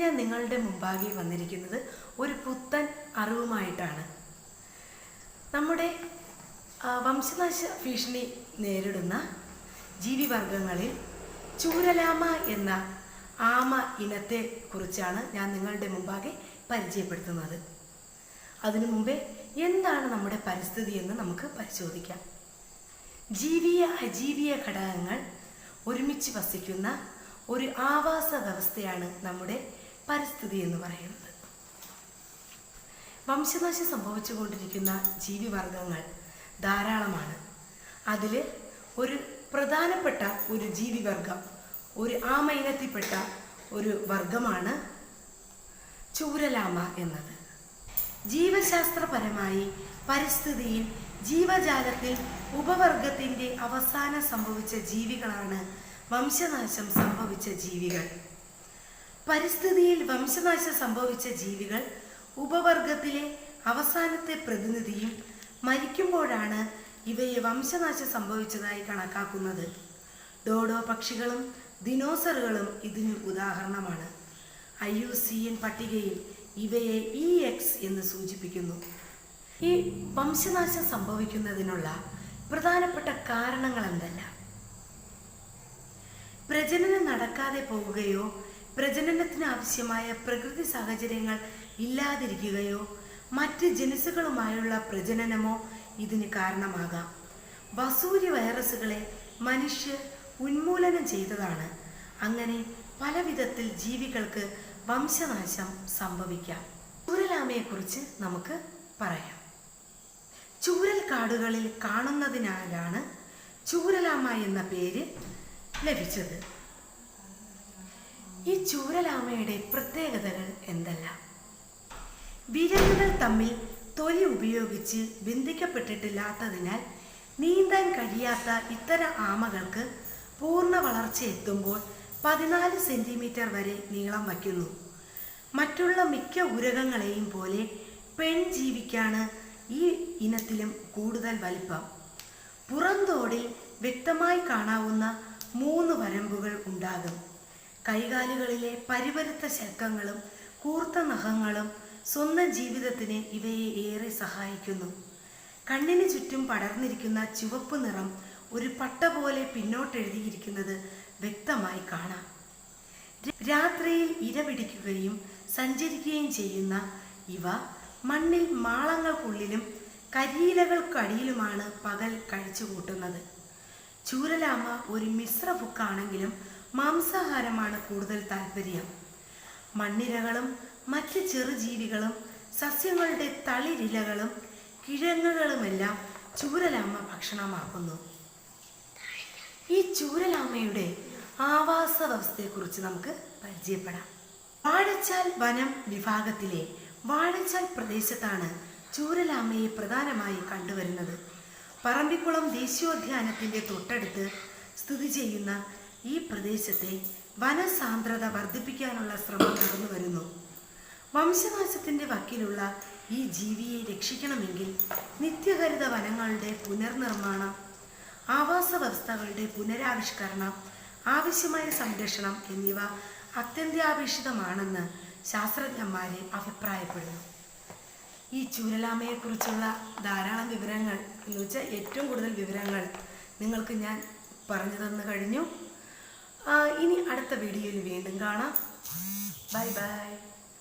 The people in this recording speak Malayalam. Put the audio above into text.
ഞാൻ നിങ്ങളുടെ മുമ്പാകെ വന്നിരിക്കുന്നത് ഒരു പുത്തൻ അറിവുമായിട്ടാണ്. നമ്മുടെ വംശനാശ ഭീഷണി നേരിടുന്ന ജീവിവർഗങ്ങളിൽ ചൂരലാമ എന്ന ആമ ഇനത്തെ കുറിച്ചാണ് ഞാൻ നിങ്ങളുടെ മുമ്പാകെ പരിചയപ്പെടുത്തുന്നത്. അതിനു മുമ്പേ എന്താണ് നമ്മുടെ പരിസ്ഥിതി എന്ന് നമുക്ക് പരിശോധിക്കാം. ജീവിയ അജീവിയ ഘടകങ്ങൾ ഒരുമിച്ച് വസിക്കുന്ന ഒരു ആവാസ വ്യവസ്ഥയാണ് നമ്മുടെ പരിസ്ഥിതി എന്ന് പറയുന്നത്. വംശനാശം സംഭവിച്ചുകൊണ്ടിരിക്കുന്ന ജീവിവർഗങ്ങൾ ധാരാളമാണ്. അതിൽ ഒരു പ്രധാനപ്പെട്ട ഒരു ജീവിവർഗം, ഒരു ആമ ഇനത്തിൽപ്പെട്ട ഒരു വർഗമാണ് ചൂരലാമ എന്നത്. ജീവശാസ്ത്രപരമായി പരിസ്ഥിതിയിൽ ജീവജാലത്തിൽ ഉപവർഗത്തിൻ്റെ അവസാനം സംഭവിച്ച ജീവികളാണ് വംശനാശം സംഭവിച്ച ജീവികൾ. പരിസ്ഥിതിയിൽ വംശനാശം സംഭവിച്ച ജീവികൾ ഉപവർഗത്തിലെ അവസാനത്തെ പ്രതിനിധിയും മരിക്കുമ്പോഴാണ് ഇവയെ വംശനാശം സംഭവിച്ചതായി കണക്കാക്കുന്നത്. ഡോഡോ പക്ഷികളും ദിനോസറുകളും ഇതിന് ഉദാഹരണമാണ്. IUCN പട്ടികയിൽ ഇവയെ EX എന്ന് സൂചിപ്പിക്കുന്നു. ഈ വംശനാശം സംഭവിക്കുന്നതിനുള്ള പ്രധാനപ്പെട്ട കാരണങ്ങൾ എന്തെല്ലാം? പ്രജനനം നടക്കാതെ പോവുകയോ പ്രജനനത്തിന് ആവശ്യമായ പ്രകൃതി സാഹചര്യങ്ങൾ ഇല്ലാതിരിക്കുകയോ മറ്റ് ജനുസുകളുമായുള്ള പ്രജനനമോ ഇതിന് കാരണമാകാം. വസൂരി വൈറസുകളെ മനുഷ്യർ ഉന്മൂലനം ചെയ്തതാണ്. അങ്ങനെ പല വിധത്തിൽ ജീവികൾക്ക് വംശനാശം സംഭവിക്കാം. ചൂരലാമയെക്കുറിച്ച് നമുക്ക് പറയാം. ചൂരൽ കാടുകളിൽ കാണുന്നതിനാലാണ് ചൂരലാമ എന്ന പേര് ലഭിച്ചത്. ഈ ചൂരലാമയുടെ പ്രത്യേകതകൾ എന്തെല്ലാം? വിരലുകൾ തമ്മിൽ തൊലി ഉപയോഗിച്ച് ബന്ധിക്കപ്പെട്ടിട്ടില്ലാത്തതിനാൽ നീന്താൻ കഴിയാത്ത ഇത്തരം ആമകൾക്ക് പൂർണ്ണ വളർച്ച എത്തുമ്പോൾ 14 സെന്റിമീറ്റർ വരെ നീളം വയ്ക്കുന്നു. മറ്റുള്ള മിക്ക ഉരകങ്ങളെയും പോലെ പെൺജീവിക്കാണ് ഈ ഇനത്തിലും കൂടുതൽ വലിപ്പം. പുറംതോടിൽ വ്യക്തമായി കാണാവുന്ന 3 വരമ്പുകൾ ഉണ്ടാകും. കൈകാലുകളിലെ പരിവരുത്ത ശൽക്കങ്ങളും കൂർത്ത നഖങ്ങളും സ്വന്തം ജീവിതത്തിന് ഇവയെ ഏറെ സഹായിക്കുന്നു. കണ്ണിന് ചുറ്റും പടർന്നിരിക്കുന്ന ചുവപ്പ് നിറം ഒരു പട്ട പോലെ പിന്നോട്ടെഴുതിയിരിക്കുന്നത് വ്യക്തമായി കാണാം. രാത്രിയിൽ ഇരപിടിക്കുകയും സഞ്ചരിക്കുകയും ചെയ്യുന്ന ഇവ മണ്ണിൽ മാളങ്ങൾക്കുള്ളിലും കരിയിലകൾക്കടിയിലുമാണ് പകൽ കഴിച്ചുകൂട്ടുന്നത്. ചൂരലാമ ഒരു മിശ്രഭുക്കാണെങ്കിലും മാംസാഹാരമാണ് കൂടുതൽ താല്പര്യം. മണ്ണിരകളും മറ്റ് ചെറുജീവികളും സസ്യങ്ങളുടെ തളിരിലകളും കിഴങ്ങുകളുമെല്ലാം ചൂരലാമ ഭക്ഷണമാക്കുന്നു. ഈ ചൂരലാമയുടെ ആവാസ വ്യവസ്ഥയെക്കുറിച്ച് നമുക്ക് പരിചയപ്പെടാം. വാഴച്ചാൽ വനം വിഭാഗത്തിലെ വാഴച്ചാൽ പ്രദേശത്താണ് ചൂരലാമയെ പ്രധാനമായി കണ്ടുവരുന്നത്. പറമ്പിക്കുളം ദേശീയോദ്യാനത്തിൻ്റെ തൊട്ടടുത്ത് സ്ഥിതി ചെയ്യുന്ന ഈ പ്രദേശത്തെ വനസാന്ദ്രത വർദ്ധിപ്പിക്കാനുള്ള ശ്രമം നടന്നു വരുന്നു. വംശനാശത്തിൻ്റെ വക്കിലുള്ള ഈ ജീവിയെ രക്ഷിക്കണമെങ്കിൽ നിത്യഹരിത വനങ്ങളുടെ പുനർനിർമ്മാണം, ആവാസ വ്യവസ്ഥകളുടെ പുനരാവിഷ്കരണം, ആവശ്യമായ സംരക്ഷണം എന്നിവ അത്യന്താപേക്ഷിതമാണെന്ന് ശാസ്ത്രജ്ഞന്മാരെ അഭിപ്രായപ്പെടുന്നു. ഈ ചൂരലാമയെക്കുറിച്ചുള്ള ധാരാളം വിവരങ്ങൾ എന്ന് വെച്ചാൽ ഏറ്റവും കൂടുതൽ വിവരങ്ങൾ നിങ്ങൾക്ക് ഞാൻ പറഞ്ഞു തന്നു കഴിഞ്ഞു. ഇനി അടുത്ത വീഡിയോയിൽ വീണ്ടും കാണാം. Bye bye.